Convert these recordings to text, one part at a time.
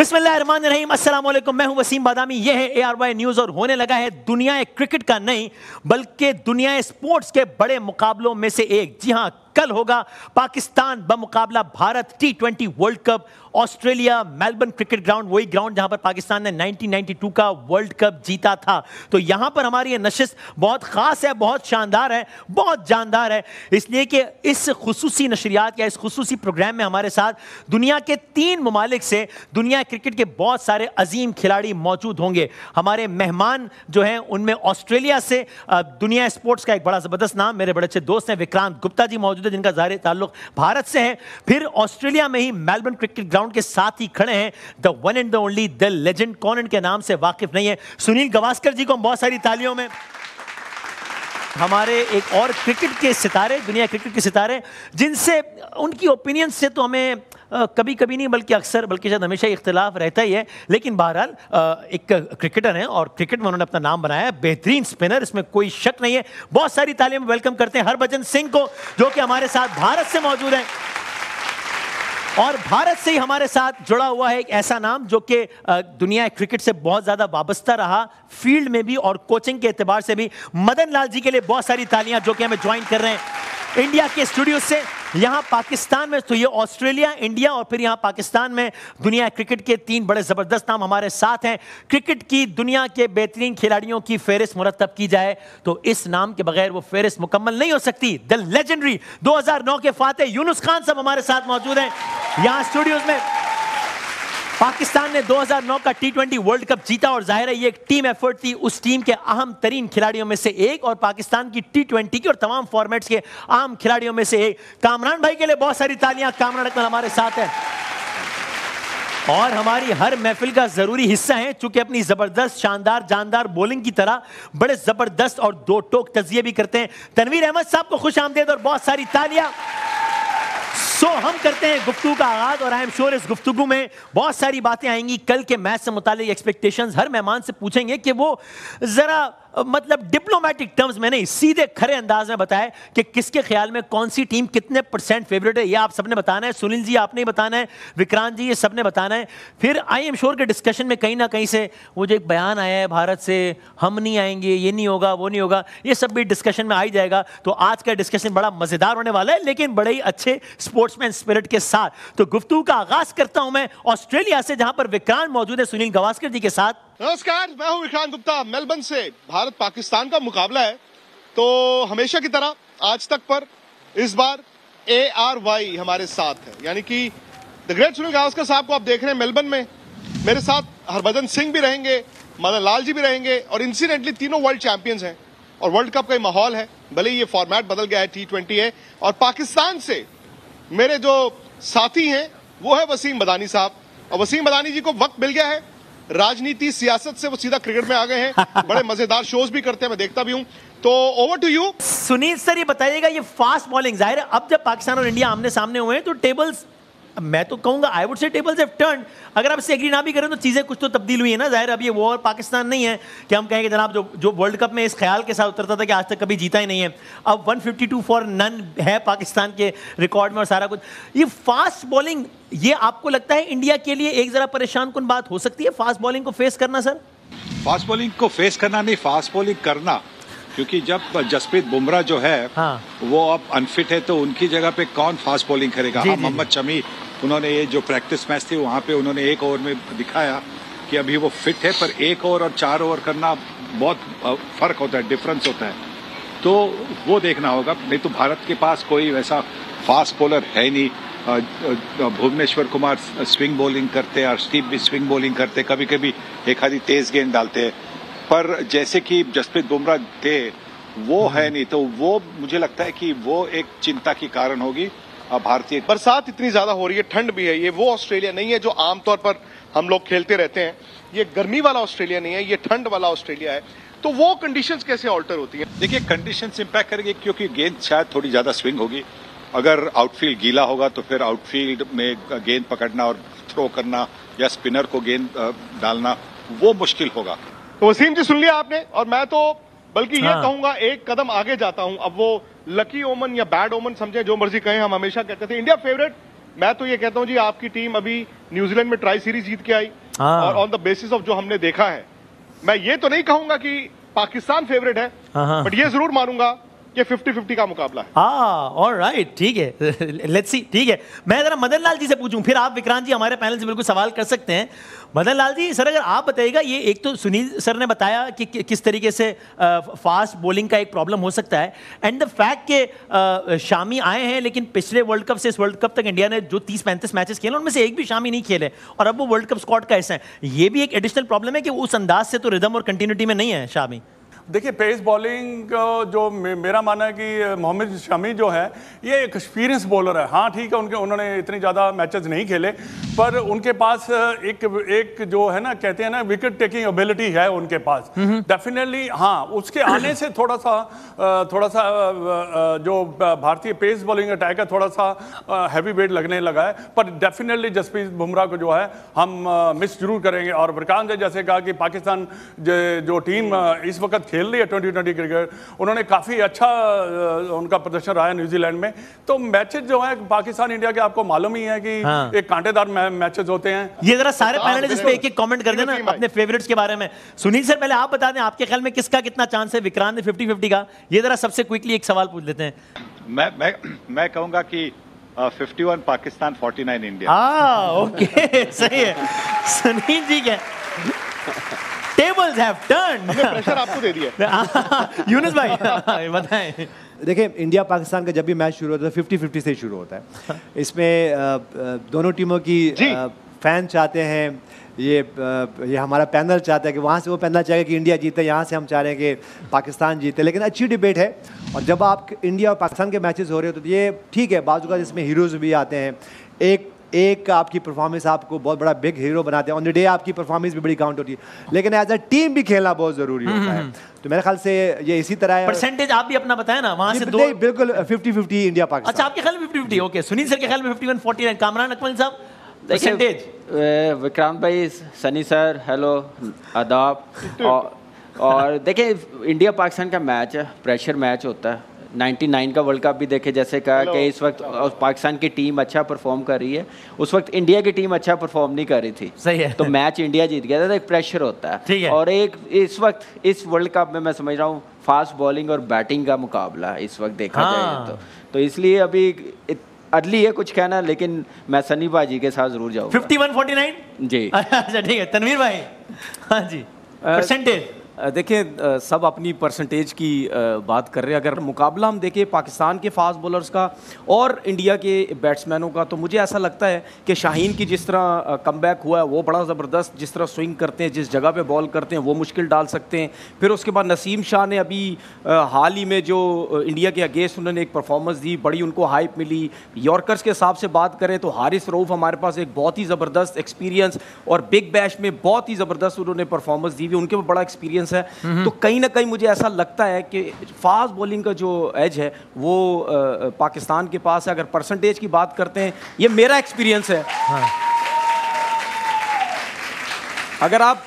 बिस्मिल्लाहिर्रहमानिर्रहीम, अस्सलाम वालेकुम। मैं हूं वसीम बादामी, यह है ARY न्यूज़ और होने लगा है दुनिया क्रिकेट का नहीं बल्कि दुनिया स्पोर्ट्स के बड़े मुकाबलों में से एक। जी हां, कल होगा पाकिस्तान बमुकाबला Bharat T20 world cup Australia Melbourne cricket ground, वही ग्राउंड जहां पर पाकिस्तान ने 1992 का वर्ल्ड कप जीता था। तो यहां पर हमारी ये नशिस्त बहुत खास है, बहुत शानदार है, बहुत जानदार है, इसलिए कि इस खुसूसी नशरियात या इस खुसूसी प्रोग्राम में हमारे साथ दुनिया के 3 ममालिक से दुनिया क्रिकेट के बहुत सारे अजीम खिलाड़ी मौजूद होंगे। हमारे मेहमान जो हैं उनमें ऑस्ट्रेलिया से दुनिया स्पोर्ट्स का एक बड़ा ज़बरदस्त नाम, मेरे बड़े अच्छे दोस्त हैं विक्रांत गुप्ता जी मौजूद है, जिनका ज़ाहिर ताल्लुक भारत से है। फिर ऑस्ट्रेलिया में ही मेलबर्न क्रिकेट ग्राउंड के साथ ही खड़े हैं the one and the only the legend, कौन इनके नाम से वाकिफ नहीं है, सुनील गावस्कर जी को हम बहुत सारी तालियों में। हमारे एक और क्रिकेट के सितारे, दुनिया क्रिकेट के सितारे, जिनसे उनकी ओपिनियन से तो हमें कभी कभी नहीं बल्कि अक्सर, बल्कि शायद हमेशा इख्तिलाफ रहता ही है, लेकिन बहरहाल एक क्रिकेटर हैं और क्रिकेट में उन्होंने अपना नाम बनाया है, बेहतरीन स्पिनर, इसमें कोई शक नहीं है। बहुत सारी तालियों में वेलकम करते हैं हरभजन सिंह को, जो कि हमारे साथ भारत से मौजूद है। और भारत से ही हमारे साथ जुड़ा हुआ है एक ऐसा नाम जो कि दुनिया क्रिकेट से बहुत ज्यादा वाबस्ता रहा, फील्ड में भी और कोचिंग के एतबार से भी। मदन लाल जी के लिए बहुत सारी तालियां, जो कि हमें ज्वाइन कर रहे हैं इंडिया के स्टूडियो से। यहां पाकिस्तान में तो ये ऑस्ट्रेलिया, इंडिया और फिर यहां पाकिस्तान में दुनिया क्रिकेट के 3 बड़े जबरदस्त नाम हमारे साथ हैं। क्रिकेट की दुनिया के बेहतरीन खिलाड़ियों की फेहरिस्त मुरतब की जाए तो इस नाम के बगैर वो फेहरिस्त मुकम्मल नहीं हो सकती। द लेजेंडरी 2009 के फातेह यूनुस खान साहब हमारे साथ मौजूद हैं यहां स्टूडियोज में। पाकिस्तान ने 2009 का T20 वर्ल्ड कप जीता और जाहिर है ये एक टीम एफर्ट थी, उस टीम के अहम तरीन खिलाड़ियों में से एक और पाकिस्तान की T20 की और तमाम फॉर्मेट्स के अहम खिलाड़ियों में से एक। कामरान भाई के लिए बहुत सारी तालियां, कामरान अकमल हमारे साथ है और हमारी हर महफिल का जरूरी हिस्सा है, चूंकि अपनी जबरदस्त शानदार जानदार बॉलिंग की तरह बड़े जबरदस्त और दो टोक तजिए भी करते हैं। तनवीर अहमद साहब को खुश आमदीद और बहुत सारी तालियां। सो हम करते हैं गुफ्तगू का आगाज और आई एम श्योर इस गुफ्तगू में बहुत सारी बातें आएंगी। कल के मैच से मुतालिक एक्सपेक्टेशंस हर मेहमान से पूछेंगे कि वो जरा मतलब डिप्लोमेटिक टर्म्स में नहीं, सीधे खरे अंदाज में बताए कि किसके ख्याल में कौन सी टीम कितने % फेवरेट है। ये आप सबने बताना है, सुनील जी आपने बताना है, विक्रांत जी ये सबने बताना है। फिर आई एम श्योर के डिस्कशन में कहीं ना कहीं से वो जो एक बयान आया है भारत से, हम नहीं आएंगे, ये नहीं होगा, वो नहीं होगा, ये सब भी डिस्कशन में आ ही जाएगा। तो आज का डिस्कशन बड़ा मजेदार होने वाला है, लेकिन बड़े ही अच्छे स्पोर्ट्समैन स्पिरिट के साथ। तो गुफ्तगू का आगाज करता हूं मैं ऑस्ट्रेलिया से, जहां पर विक्रांत मौजूद है सुनील गावस्कर जी के साथ। नमस्कार, मैं हूं विक्रांत गुप्ता मेलबर्न से। भारत पाकिस्तान का मुकाबला है तो हमेशा की तरह आज तक पर इस बार ARY हमारे साथ है, यानी कि द ग्रेट सुनील गावस्कर साहब को आप देख रहे हैं मेलबर्न में। मेरे साथ हरभजन सिंह भी रहेंगे, मदन लाल जी भी रहेंगे और इंसिडेंटली तीनों वर्ल्ड चैंपियंस हैं और वर्ल्ड कप का माहौल है, भले ही ये फॉर्मेट बदल गया है, T20 है। और पाकिस्तान से मेरे जो साथी हैं वो है वसीम बदानी साहब, और वसीम बदानी जी को वक्त मिल गया है, राजनीति सियासत से वो सीधा क्रिकेट में आ गए हैं। बड़े मजेदार शोज भी करते हैं, मैं देखता भी हूं। तो over to you Sunil sir, ये बताइएगा ये फास्ट बॉलिंग, जाहिर है अब जब पाकिस्तान और इंडिया आमने सामने हुए हैं तो टेबल्स, मैं तो कहूंगा I would say tables have turned. अगर आप इससे एग्री ना भी करें तो चीजें कुछ तो तब्दील हुई है ना। जाहिर अब ये वो और पाकिस्तान नहीं है कि हम कहेंगे जनाब जो वर्ल्ड कप में इस ख्याल के साथ उतरता था कि आज तक कभी जीता ही नहीं है। अब 152 फॉर नन है पाकिस्तान के रिकॉर्ड में और सारा कुछ। ये फास्ट बॉलिंग, ये आपको लगता है इंडिया के लिए एक जरा परेशान कुन बात हो सकती है, फास्ट बॉलिंग को फेस करना? सर फास्ट बॉलिंग को फेस करना नहीं, फास्ट बॉलिंग करना, क्योंकि जब जसप्रीत बुमराह जो है वो अब अनफिट है तो उनकी जगह पे कौन फास्ट बॉलिंग करेगा। हाँ, मोहम्मद शमी, उन्होंने ये जो प्रैक्टिस मैच थी वहां पे उन्होंने 1 ओवर में दिखाया कि अभी वो फिट है, पर 1 ओवर और 4 ओवर करना बहुत फर्क होता है, डिफरेंस होता है, तो वो देखना होगा। नहीं तो भारत के पास कोई वैसा फास्ट बॉलर है नहीं। भुवनेश्वर कुमार स्विंग बॉलिंग करते हैं, अर्शदीप भी स्विंग बॉलिंग करते हैं, कभी कभी एक आधी तेज गेंद डालते हैं, पर जैसे कि जसप्रीत बुमराह थे वो है नहीं, तो वो मुझे लगता है कि वो एक चिंता की कारण होगी। भारतीय बरसात इतनी ज्यादा हो रही है, ठंड भी है, ये वो ऑस्ट्रेलिया नहीं है जो आमतौर पर हम लोग खेलते रहते हैं। ये गर्मी वाला ऑस्ट्रेलिया नहीं है, ये ठंड वाला ऑस्ट्रेलिया है। तो वो कंडीशंस कैसे ऑल्टर होती हैं? देखिए, कंडीशंस इंपैक्ट करेंगे क्योंकि गेंद शायद थोड़ी ज्यादा स्विंग होगी। अगर आउटफील्ड गीला होगा तो फिर आउटफील्ड में गेंद पकड़ना और थ्रो करना या स्पिनर को गेंद डालना वो मुश्किल होगा। तो वसीम जी, सुन लिया आपने, और मैं तो बल्कि ये कहूंगा एक कदम आगे जाता हूं। अब वो लकी ओमन या बैड ओमन समझे, जो मर्जी कहें, हम हमेशा कहते थे इंडिया फेवरेट मैं तो ये कहता हूं जी, आपकी टीम अभी न्यूजीलैंड में ट्राई सीरीज जीत के आई, और ऑन द बेसिस ऑफ जो हमने देखा है, मैं ये तो नहीं कहूंगा कि पाकिस्तान फेवरेट है, बट ये जरूर मानूंगा कि 50-50 का मुकाबला है। ऑलराइट, ठीक है, लेट्स सी। ठीक है, मैं जरा मदन लाल जी से पूछूं, फिर आप विक्रांत जी हमारे पैनल से बिल्कुल सवाल कर सकते हैं। मदन लाल जी, सर अगर आप बताइएगा, ये एक तो सुनील सर ने बताया कि किस तरीके से फास्ट बॉलिंग का एक प्रॉब्लम हो सकता है, एंड द फैक्ट कि शामी आए हैं, लेकिन पिछले वर्ल्ड कप से इस वर्ल्ड कप तक इंडिया ने जो 30-35 मैचेस खेले उनमें से एक भी शामी नहीं खेले, और अब वो वर्ल्ड कप स्क्वाड का हिस्सा है। ये भी एक एडिशनल प्रॉब्लम है कि उस अंदाज से तो रिदम और कंटिन्यूटी में नहीं है शामी। देखिए, पेस बॉलिंग जो मेरा मानना है कि मोहम्मद शमी जो है ये एक एक्सपीरियंस बॉलर है। हाँ ठीक है, उन्होंने इतनी ज़्यादा मैचेस नहीं खेले, पर उनके पास एक जो है ना, कहते हैं ना, विकेट टेकिंग एबिलिटी है उनके पास डेफिनेटली। हाँ, उसके आने से थोड़ा सा जो भारतीय पेस बॉलिंग अटैक है थोड़ा सा हैवी वेट लगने लगा है, पर डेफिनेटली जसप्रीत बुमराह को जो है हम मिस जरूर करेंगे। और विक्रांत ने जैसे कहा कि पाकिस्तान जो टीम इस वक्त खेल रही है 2020 क्रिकेट, उन्होंने काफी अच्छा उनका प्रदर्शन रहा है न्यूजीलैंड में। तो मैचेस जो है पाकिस्तान इंडिया के, आपको मालूम ही है कि एक कांटेदार मैचेस होते हैं। ये जरा सारे पैनलिस्ट पे एक कमेंट कर देना अपने फेवरेट्स के बारे में। सुनील सर, पहले आप बता दें आपके ख्याल में किसका कितना चांस है, विक्रांत ने 50-50 का? ये जरा सबसे क्विकली एक सवाल पूछ लेते हैं। मैं कहूंगा कि 51 पाकिस्तान, 49 इंडिया। ओके, सही है सुनील जी के tables have turned। प्रेशर आपको दे दिया। यूनुस भाई बताएं। देखिए, इंडिया पाकिस्तान का जब भी मैच शुरू होता है 50-50 से शुरू होता है। इसमें दोनों टीमों की फैन चाहते हैं, ये हमारा पैनल चाहता है कि वहाँ से वो पैनल चाहेगा कि इंडिया जीते, यहाँ से हम चाह रहे हैं कि पाकिस्तान जीते। लेकिन अच्छी डिबेट है, और जब आप इंडिया और पाकिस्तान के मैचेस हो रहे हो तो ये ठीक है, बाजू का जिसमें हीरोज़ भी आते हैं, एक आपकी परफॉर्मेंस आपको बहुत बड़ा बिग हीरो बनाते हैं, ऑन द डे आपकी परफॉर्मेंस भी बड़ी काउंट होती है, लेकिन एज अ टीम भी खेलना बहुत जरूरी होता है। तो मेरे ख्याल से ये इसी तरह है। परसेंटेज आप भी अपना बताएं ना, वहां से दो। बिल्कुल 50-50 इंडिया पाकिस्तान। अच्छा, आपके ख्याल में 50-50? ओके, सुनील सर के ख्याल में 51-49। कामरान अकमल साहब, परसेंटेज? विक्रांत भाई, सनी सर, हेलो, आदाब। और देखिए, इंडिया पाकिस्तान का मैच है, प्रेशर मैच होता है। 99 का वर्ल्ड कप भी देखे, जैसे कहा कि इस वक्त पाकिस्तान की टीम अच्छा परफॉर्म कर रही है, उस वक्त इंडिया की टीम अच्छा परफॉर्म नहीं कर रही थी। सही है। तो मैच इंडिया जीत गया था, तो एक प्रेशर होता है। ठीक है। और एक इस वक्त इस वर्ल्ड कप में मैं समझ रहा हूँ फास्ट बॉलिंग और बैटिंग का मुकाबला है इस वक्त देखा जाए तो इसलिए अभी अर्ली है कुछ कहना, लेकिन मैं सनी भाजी के साथ जरूर जाऊँगा। 51-49 जी। अच्छा, ठीक है। तनवीर भाई? हाँ जी, परसेंटेज? देखिए, सब अपनी परसेंटेज की बात कर रहे हैं। अगर मुकाबला हम देखें पाकिस्तान के फास्ट बॉलर्स का और इंडिया के बैट्समैनों का, तो मुझे ऐसा लगता है कि शाहीन की जिस तरह कमबैक हुआ है वो बड़ा ज़बरदस्त, जिस तरह स्विंग करते हैं, जिस जगह पे बॉल करते हैं वो मुश्किल डाल सकते हैं। फिर उसके बाद नसीम शाह ने अभी हाल ही में जो इंडिया के अगेंस्ट उन्होंने एक परफॉर्मेंस दी, बड़ी उनको हाइप मिली। यॉर्कर्स के हिसाब से बात करें तो हारिस रऊफ हमारे पास एक बहुत ही ज़बरदस्त एक्सपीरियंस, और बिग बैश में बहुत ही ज़बरदस्त उन्होंने परफॉर्मेंस दी हुई, उनके पास बड़ा एक्सपीरियंस है। तो कहीं ना कहीं मुझे ऐसा लगता है कि फास्ट बॉलिंग का जो एज है वो पाकिस्तान के पास है। अगर परसेंटेज की बात करते हैं, ये मेरा एक्सपीरियंस है। अगर आप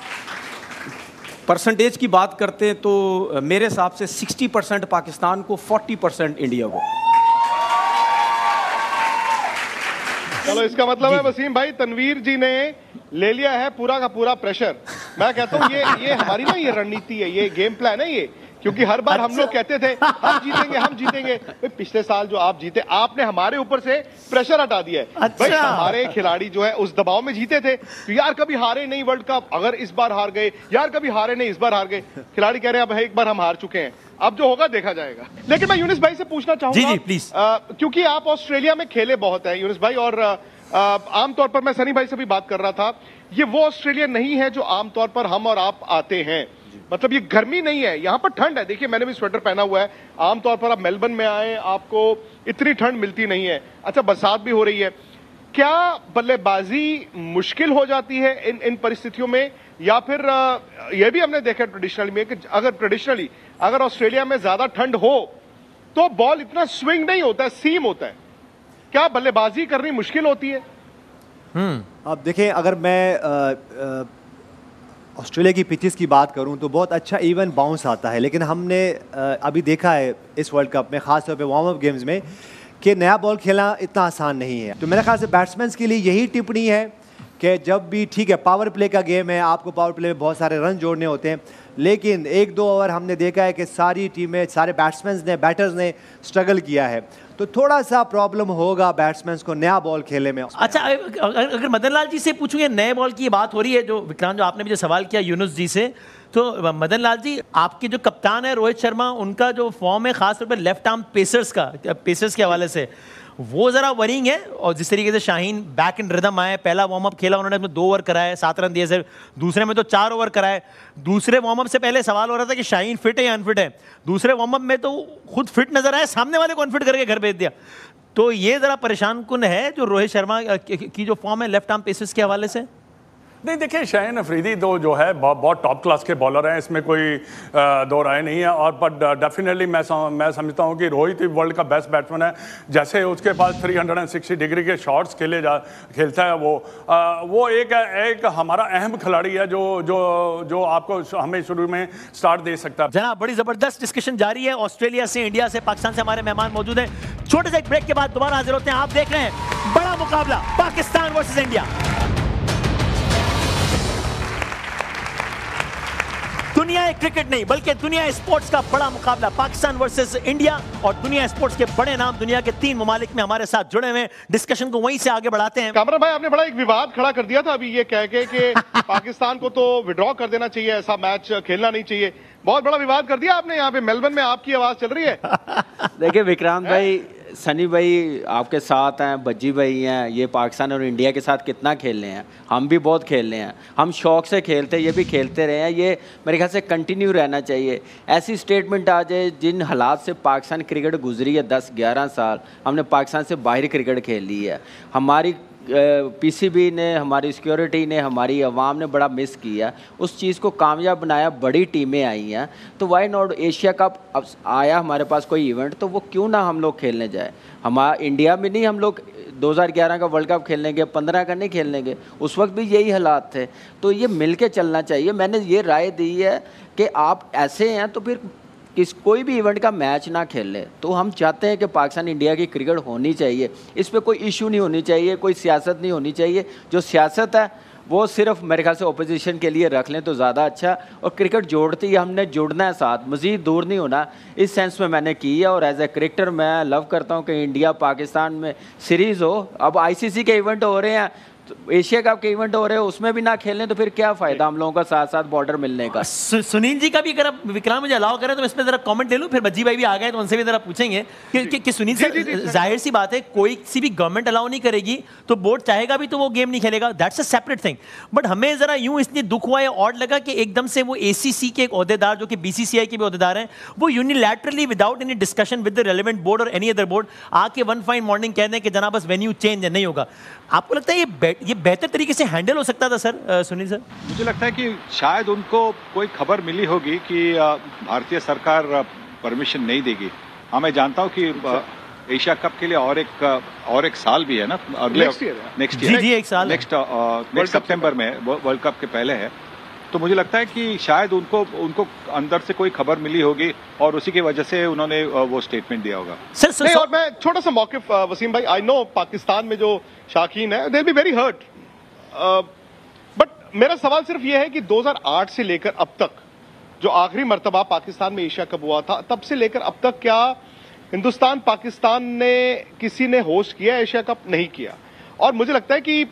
परसेंटेज की बात करते हैं तो मेरे हिसाब से 60% पाकिस्तान को, 40% इंडिया को। चलो, इसका मतलब है वसीम भाई, तनवीर जी ने ले लिया है पूरा का पूरा प्रेशर। मैं कहता हूँ ये हमारी ना ये रणनीति है, ये गेम प्लान है ये, क्योंकि हर बार हम लोग कहते थे हम जीतेंगे। पिछले साल जो आप जीते, आपने हमारे ऊपर से प्रेशर हटा दिया है। अच्छा। भाई, हमारे खिलाड़ी जो है उस दबाव में जीते थे, तो यार कभी हारे नहीं वर्ल्ड कप, अगर इस बार हार गए, यार कभी हारे नहीं, इस बार हार गए। खिलाड़ी कह रहे हैं अब एक बार हम हार चुके हैं, अब जो होगा देखा जाएगा। लेकिन मैं यूनुस भाई से पूछना चाहूंगा, जी प्लीज, क्योंकि आप ऑस्ट्रेलिया में खेले बहुत हैं यूनुस भाई, और आमतौर पर मैं सनी भाई से भी बात कर रहा था, ये वो ऑस्ट्रेलिया नहीं है जो आमतौर पर हम और आप आते हैं। मतलब ये गर्मी नहीं है, यहाँ पर ठंड है। देखिए, मैंने भी स्वेटर पहना हुआ है। आमतौर पर आप मेलबर्न में आए, आपको इतनी ठंड मिलती नहीं है। अच्छा, बरसात भी हो रही है। क्या बल्लेबाजी मुश्किल हो जाती है इन परिस्थितियों में, या फिर यह भी हमने देखा ट्रेडिशनली में कि अगर ऑस्ट्रेलिया में ज्यादा ठंड हो तो बॉल इतना स्विंग नहीं होता है, सीम होता है। क्या बल्लेबाजी करनी मुश्किल होती है? अब देखें, अगर मैं ऑस्ट्रेलिया की पिचेस की बात करूं तो बहुत अच्छा इवन बाउंस आता है, लेकिन हमने अभी देखा है इस वर्ल्ड कप में, खासतौर पे वार्म अप गेम्स में, कि नया बॉल खेलना इतना आसान नहीं है। तो मेरे ख्याल से बैट्समैन के लिए यही टिप्पणी है कि जब भी ठीक है पावर प्ले का गेम है, आपको पावर प्ले में बहुत सारे रन जोड़ने होते हैं, लेकिन 1-2 ओवर हमने देखा है कि सारी टीमें, सारे बैट्समैन ने, बैटर्स ने स्ट्रगल किया है, तो थोड़ा सा प्रॉब्लम होगा बैट्समैन को नया बॉल खेलने में। अच्छा, अगर मदन लाल जी से पूछूंगे, नए बॉल की बात हो रही है, जो विक्रांत, जो आपने भी जो सवाल किया यूनुस जी से, तो मदन लाल जी, आपके जो कप्तान है रोहित शर्मा, उनका जो फॉर्म है खासतौर पर लेफ्ट आर्म पेसर्स के हवाले से, वो जरा वरिंग है। और जिस तरीके से शाहीन बैक इन रिदम आए, पहला वार्म अप खेला उन्होंने, 2 ओवर कराए, 7 रन दिए, सिर्फ दूसरे में तो 4 ओवर कराए। दूसरे वार्म अप से पहले सवाल हो रहा था कि शाहीन फिट है या अनफिट है, दूसरे वार्म अप में तो खुद फिट नजर आए, सामने वाले को अनफिट करके घर भेज दिया। तो ये जरा परेशान कुन है जो रोहित शर्मा की जो फॉर्म है लेफ्ट आर्म पेसर्स के हवाले से। नहीं, देखिए शाहीन अफरीदी तो जो है बहुत टॉप क्लास के बॉलर हैं, इसमें कोई दो राय नहीं है। और पर डेफिनेटली मैं समझता हूं कि रोहित ही वर्ल्ड का बेस्ट बैट्समैन है। जैसे उसके पास 360 डिग्री के शॉट्स खेलता है, वो एक हमारा अहम खिलाड़ी है जो आपको हमें शुरू में स्टार्ट दे सकता है। जनाब, बड़ी जबरदस्त डिस्कशन जारी है। ऑस्ट्रेलिया से, इंडिया से, पाकिस्तान से हमारे मेहमान मौजूद हैं। छोटे से एक ब्रेक के बाद दोबारा हाजिर होते हैं। आप देख रहे हैं बड़ा मुकाबला, पाकिस्तान वर्सेस इंडिया। दुनिया क्रिकेट नहीं बल्कि दुनिया स्पोर्ट्स का बड़ा मुकाबला, पाकिस्तान वर्सेस इंडिया। और दुनिया स्पोर्ट्स के बड़े नाम दुनिया के 3 ममालिक में हमारे साथ जुड़े हुए हैं। डिस्कशन को वहीं से आगे बढ़ाते हैं। कामरान भाई, आपने बड़ा एक विवाद खड़ा कर दिया था अभी ये कह के कि पाकिस्तान को तो विड्रॉ कर देना चाहिए, ऐसा मैच खेलना नहीं चाहिए। बहुत बड़ा विवाद कर दिया आपने यहाँ पे। मेलबर्न में आपकी आवाज चल रही है। देखिए विक्रांत भाई, सनी भाई आपके साथ हैं, बज्जी भाई हैं, ये पाकिस्तान और इंडिया के साथ कितना खेलने हैं, हम भी बहुत खेलने हैं, हम शौक से खेलते हैं, ये भी खेलते रहे हैं, ये मेरे ख्याल से कंटिन्यू रहना चाहिए। ऐसी स्टेटमेंट आ जाए जिन हालात से पाकिस्तान क्रिकेट गुजरी है, 10-11 साल हमने पाकिस्तान से बाहर क्रिकेट खेली है। हमारी पीसीबी ने, हमारी सिक्योरिटी ने, हमारी अवाम ने बड़ा मिस किया, उस चीज़ को कामयाब बनाया, बड़ी टीमें आई हैं। तो वाई नॉट, एशिया कप अब आया हमारे पास कोई इवेंट, तो वो क्यों ना हम लोग खेलने जाए। हमारा इंडिया में नहीं, हम लोग 2011 का वर्ल्ड कप खेलने गए, 15 का नहीं खेलने गए, उस वक्त भी यही हालात थे। तो ये मिल के चलना चाहिए। मैंने ये राय दी है कि आप ऐसे हैं तो फिर कोई भी इवेंट का मैच ना खेले। तो हम चाहते हैं कि पाकिस्तान इंडिया की क्रिकेट होनी चाहिए, इस पर कोई इशू नहीं होनी चाहिए, कोई सियासत नहीं होनी चाहिए। जो सियासत है वो सिर्फ मेरे ख्याल से ओपोजिशन के लिए रख लें तो ज़्यादा अच्छा। और क्रिकेट जोड़ती है, हमने जुड़ना है साथ, मज़ीद दूर नहीं होना, इस सेंस में मैंने की है। और एज ए क्रिकेटर मैं लव करता हूँ कि इंडिया पाकिस्तान में सीरीज़ हो। अब ICC के इवेंट हो रहे हैं, तो एशिया कप के इवेंट हो रहे हैं, उसमें भी ना खेलने तो फिर क्या फायदा हम लोगों का साथ साथ बॉर्डर मिलने का। सुनील जी का भी अगर आप विक्रांत मुझे अलाउ करें तो मैं इसमें जरा कमेंट ले लूं, फिर बज्जी भाई भी आ गए तो उनसे भी जरा पूछेंगे कि सुनील सर, जाहिर सी बात है कोई सी भी गवर्नमेंट अलाउ नहीं करेगी तो बोर्ड चाहेगा भी तो वो गेम नहीं खेलेगा, that's a separate thing. But हमें जरा यूं इसलिए दुख हुआ है, ऑड लगा कि एकदम से वो ACC के एक ओहदेदार जो कि BCCI के भी ओहदेदार हैं, वो unilaterally without any discussion with the relevant board और एनी अदर बोर्ड आके वन फाइन मॉर्निंग कह दें कि जनाब बस वेन्यू चेंज है, नहीं होगा। आपको लगता है ये बेहतर तरीके से हैंडल हो सकता था सर? सुनील सर, मुझे लगता है कि शायद उनको कोई खबर मिली होगी कि भारतीय सरकार परमिशन नहीं देगी। हाँ, मैं जानता हूँ कि एशिया कप के लिए और एक साल भी है ना, अगले नेक्स्ट ईयर जी एक साल, नेक्स्ट सितंबर में वर्ल्ड कप के पहले है। तो मुझे लगता है कि शायद उनको अंदर से कोई खबर मिली होगी और उसी की वजह से उन्होंने वो स्टेटमेंट दिया होगा। नहीं, और मैं छोटा सा मौकिफ वसीम भाई, आई नो पाकिस्तान में जो शाकीन है they will be very hurt, but मेरा सवाल सिर्फ ये है कि 2008 से लेकर अब तक जो आखिरी मर्तबा पाकिस्तान में एशिया कप हुआ था, तब से लेकर अब तक क्या हिंदुस्तान पाकिस्तान ने किसी ने होस्ट किया एशिया कप? नहीं किया। और मुझे लगता है कि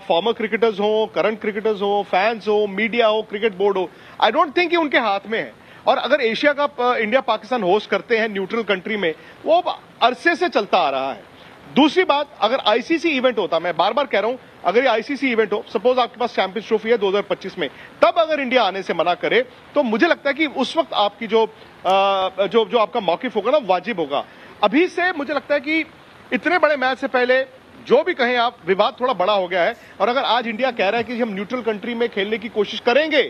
फॉर्मर क्रिकेटर्स हो, करंट क्रिकेटर्स हो, फैंस हो, मीडिया हो, क्रिकेट बोर्ड हो, आई डोंट थिंक कि उनके हाथ में है। और अगर Asia cup India Pakistan host करते हैं न्यूट्रल कंट्री में, वो अरसे से चलता आ रहा है। दूसरी बात, अगर ICC इवेंट होता, मैं बार बार कह रहा हूं, अगर ये ICC इवेंट हो, सपोज आपके पास चैंपियंस ट्रॉफी है 2025 में, तब अगर इंडिया आने से मना करे तो मुझे लगता है कि उस वक्त आपकी जो आपका मौकिफ होगा ना, वाजिब होगा। अभी से मुझे लगता है कि इतने बड़े मैच से पहले जो भी कहें आप, विवाद थोड़ा बड़ा हो गया है। और अगर आज इंडिया कह रहा है कि हम न्यूट्रल कंट्री में खेलने की कोशिश करेंगे,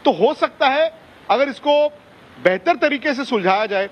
तो हो सकता है अगर इसको बेहतर तरीके से सुलझाया जाए,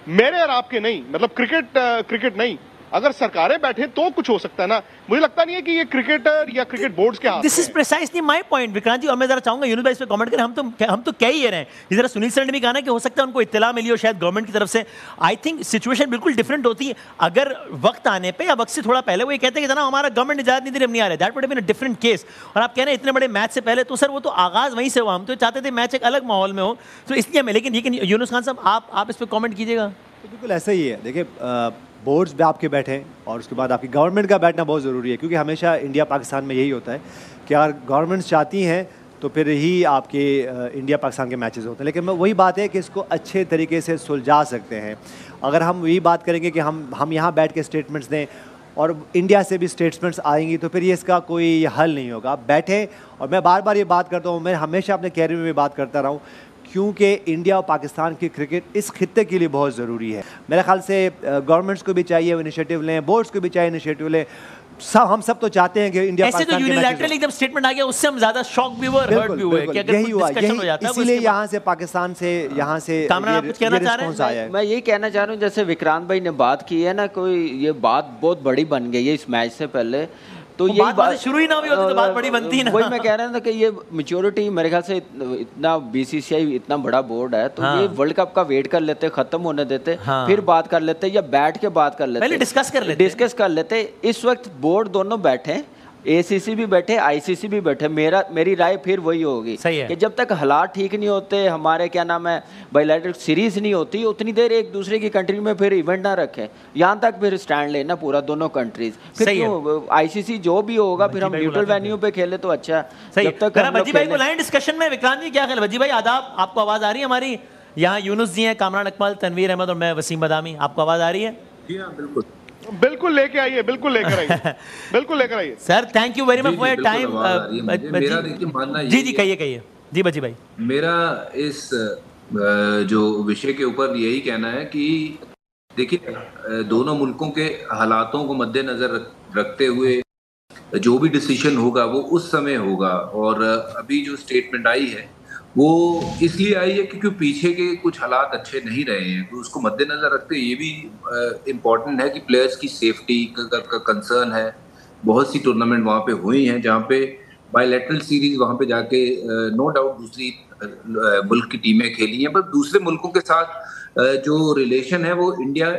मेरे और आपके नहीं, मतलब क्रिकेट नहीं, अगर सरकारें बैठे तो कुछ हो सकता है ना। मुझे लगता नहीं है कि ये क्रिकेटर या क्रिकेट बोर्ड्स के हाथ। This is precisely my point Vikrant ji, और मैं जरा चाहूंगा यूनुस भाई इस पे कमेंट करें। हम तो कह ही रहे हैं, जरा सुनील सर ने भी कहा ना कि हो सकता है उनको इत्तला मिली हो शायद गवर्नमेंट की तरफ से। आई थिंक सिचुएशन बिल्कुल डिफरेंट होती है अगर वक्त आने पे या वक्त से थोड़ा पहले वो ये कहते हैं कि हमारा गवर्नमेंट इजाजत नहीं दे रही, हम नहीं आ रहे, that would have been a different case. और आप कह रहे हैं इतने बड़े मैच से पहले, तो सर वो तो आगाज वहीं से हुआ, हम तो चाहते थे मैच एक अलग माहौल में हो, तो इसलिए मैं। लेकिन यूनुस खान साहब आप इस पर कमेंट कीजिएगा। तो बिल्कुल ऐसा ही है। देखिए बोर्ड्स पे आपके बैठे और उसके बाद आपकी गवर्नमेंट का बैठना बहुत ज़रूरी है, क्योंकि हमेशा इंडिया पाकिस्तान में यही होता है कि अगर गवर्नमेंट्स चाहती हैं तो फिर ही आपके इंडिया पाकिस्तान के मैचेस होते हैं। लेकिन वही बात है कि इसको अच्छे तरीके से सुलझा सकते हैं। अगर हम यही बात करेंगे कि हम यहाँ बैठ के स्टेटमेंट्स दें और इंडिया से भी स्टेटमेंट्स आएंगी, तो फिर ये इसका कोई हल नहीं होगा। बैठे, और मैं बार बार ये बात करता हूँ, मैं हमेशा अपने कैरियर में बात करता रहा हूँ, क्योंकि इंडिया और पाकिस्तान की क्रिकेट इस खित्ते के लिए बहुत ज़रूरी है। मेरे ख्याल से गवर्नमेंट्स को भी चाहिए वो इनिशिएटिव लें, बोर्ड्स को भी चाहिए इनिशिएटिव लें। हम सब तो चाहते हैं कि इंडिया ऐसे जो यूनिलैटरल एकदम स्टेटमेंट आ गया उससे हम ज्यादा शॉक भी हुए और हर्ट भी हुए कि अगर यही हुआ, डिस्कशन हो जाता है, इसीलिए यहाँ से पाकिस्तान से यहाँ से कामरान आप कुछ कहना चाह रहे हैं? मैं यही कहना चाह रहा हूँ, जैसे विक्रांत भाई ने बात की है ना, कोई ये बात बहुत बड़ी बन गई है इस मैच से पहले, तो ये बात शुरू ही ना हुई होती तो बात बड़ी बनती है ना। वही मैं कह रहा था कि ये मैच्योरिटी मेरे ख्याल से इतना बीसीसीआई इतना बड़ा बोर्ड है, तो ये वर्ल्ड कप का वेट कर लेते, खत्म होने देते, फिर बात कर लेते, या बैठ के बात कर लेते, पहले डिस्कस कर लेते। इस वक्त बोर्ड दोनों बैठे, एसीसी भी बैठे, आईसीसी भी बैठे। मेरी राय फिर वही होगी कि जब तक हालात ठीक नहीं होते, हमारे क्या नाम है बायलैटरल सीरीज नहीं होती, उतनी देर एक दूसरे की कंट्री में फिर इवेंट ना रखें, यहाँ तक फिर स्टैंड लेना पूरा दोनों कंट्रीज। फिर आईसीसी जो भी होगा फिर हम न्यूट्रल वेन्यू पे खेले तो अच्छा। जब तक भज्जी भाई को लाएं डिस्कशन में। विक्रांत जी क्या ख्याल? भज्जी भाई आदाब, आपको आवाज आ रही है हमारी? यहाँ यूनुस जी हैं, कामरान अकमल, तनवीर अहमद और मैं वसीम बदामी, आपको आवाज आ रही है? जी हाँ बिल्कुल, बिल्कुल लेके आइए, बिल्कुल लेकर आइए, बिल्कुल लेकर आइए sir. Thank you very much for your time. मेरा देखिए मानना जी कहिए जी भज्जी भाई। मेरा इस जो विषय के ऊपर यही कहना है कि देखिए दोनों मुल्कों के हालातों को मद्देनजर रखते हुए जो भी डिसीजन होगा वो उस समय होगा। और अभी जो स्टेटमेंट आई है वो इसलिए आई है क्योंकि पीछे के कुछ हालात अच्छे नहीं रहे हैं, तो उसको मद्देनजर रखते ये भी इम्पोर्टेंट है कि प्लेयर्स की सेफ्टी का कंसर्न है। बहुत सी टूर्नामेंट वहाँ पे हुई हैं जहाँ पे बायलैटरल सीरीज वहाँ पे जाके नो डाउट दूसरी मुल्क की टीमें खेली हैं, पर दूसरे मुल्कों के साथ जो रिलेशन है वो इंडिया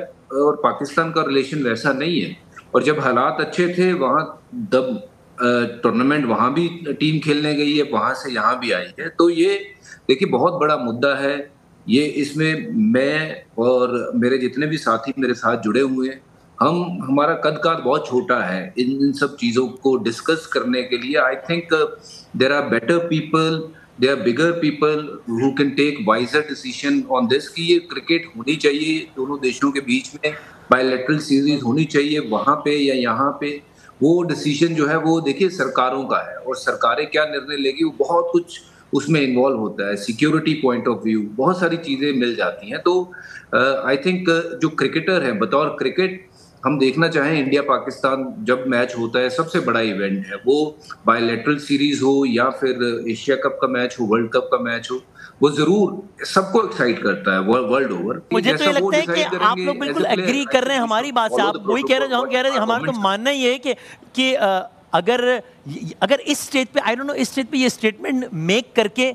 और पाकिस्तान का रिलेशन वैसा नहीं है। और जब हालात अच्छे थे वहाँ तब टूर्नामेंट वहाँ भी टीम खेलने गई है, वहाँ से यहाँ भी आई है। तो ये देखिए बहुत बड़ा मुद्दा है ये। इसमें मैं और मेरे जितने भी साथी मेरे साथ जुड़े हुए हैं, हमारा कद काद बहुत छोटा है इन सब चीज़ों को डिस्कस करने के लिए। I think there are better people, there are bigger people who can take wiser decision on this कि ये क्रिकेट होनी चाहिए दोनों देशों के बीच में, बायलैटरल सीरीज होनी चाहिए वहाँ पे या यहाँ पे। वो डिसीजन जो है वो देखिए सरकारों का है, और सरकारें क्या निर्णय लेगी वो बहुत कुछ उसमें इन्वॉल्व होता है। सिक्योरिटी पॉइंट ऑफ व्यू बहुत सारी चीज़ें मिल जाती हैं। तो आई थिंक जो क्रिकेटर हैं, बतौर क्रिकेट हम देखना चाहें इंडिया पाकिस्तान जब मैच होता है सबसे बड़ा इवेंट है, वो बायलैटरल सीरीज हो या फिर एशिया कप का मैच हो, वर्ल्ड कप का मैच हो, वो जरूर सबको एक्साइट करता है वर्ल्ड ओवर। मुझे तो ये लगता है कि आप लोग बिल्कुल एग्री कर रहे हैं हमारी बात से। आप वही कह रहे हैं जो हम कह रहे हैं। हमारा तो मानना ये है कि अगर इस स्टेज पे, आई डोंट नो, इस स्टेज पे ये स्टेटमेंट मेक करके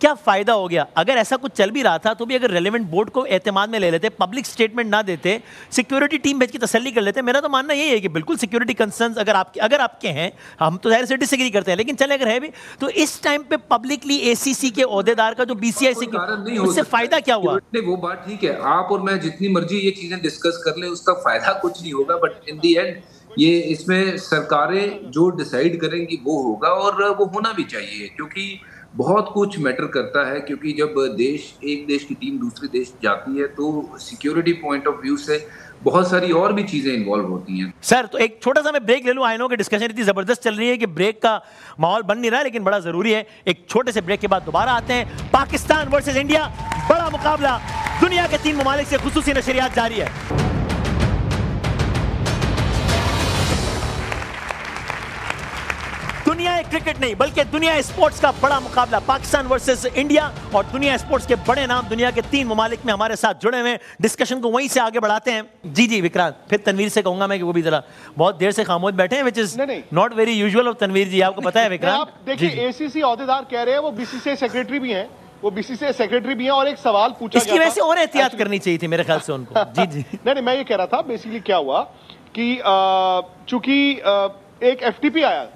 क्या फायदा हो गया? अगर ऐसा कुछ चल भी रहा था तो भी अगर रेलेवेंट बोर्ड को एतमाद में ले लेते, पब्लिक स्टेटमेंट ना देते, सिक्योरिटी टीम भेज के तसल्ली कर लेते। मेरा तो मानना यही है कि बिल्कुल सिक्योरिटी कंसर्न्स अगर आपके हैं, हम तो जाहिर से डिसएग्री करते हैं, लेकिन चले अगर है भी तो इस टाइम पे पब्लिकली एसीसी के ओहदेदार का जो बीसीआई से उससे फायदा क्या हुआ? वो बात ठीक है, आप और मैं जितनी मर्जी ये चीजें डिस्कस कर ले उसका फायदा कुछ नहीं होगा, बट इन दी एंड ये इसमें सरकारें जो डिसाइड करेंगी वो होगा, और वो होना भी चाहिए क्योंकि बहुत कुछ मैटर करता है। क्योंकि जब एक देश की टीम दूसरे देश जाती है तो सिक्योरिटी पॉइंट ऑफ व्यू से बहुत सारी और भी चीजें इन्वॉल्व होती हैं। सर तो एक छोटा सा मैं ब्रेक ले लूं। आई नो कि डिस्कशन इतनी जबरदस्त चल रही है कि ब्रेक का माहौल बन नहीं रहा है, लेकिन बड़ा जरूरी है। एक छोटे से ब्रेक के बाद दोबारा आते हैं। पाकिस्तान वर्सेस इंडिया, बड़ा मुकाबला, दुनिया के 3 ममालिक से खुसूसी नशरियात जारी है। दुनिया क्रिकेट नहीं बल्कि दुनिया स्पोर्ट्स का बड़ा मुकाबला पाकिस्तान वर्सेस इंडिया, और दुनिया स्पोर्ट्स के बड़े नाम दुनिया के 3 ममालिक में हमारे साथ जुड़े हुए हैं। डिस्कशन को वहीं से आगे बढ़ाते हैं। जी विक्रांत, फिर तनवीर से कहूंगा मैं कि वो भी जरा बहुत देर से खामोश बैठे हैं, which is not very usual of Tanveer ji, आपको पता है विक्रांत। देखिए एसीसी अहदेदार कह रहे हैं, वो बीसीसीआई सेक्रेटरी भी हैं, और एक सवाल पूछा इसकी वजह से और एहतियात करनी चाहिए थी मेरे ख्याल से उनको। जी नहीं, मैं ये कह रहा था बेसिकली क्या हुआ कि चूंकि एक एफटीपी आया,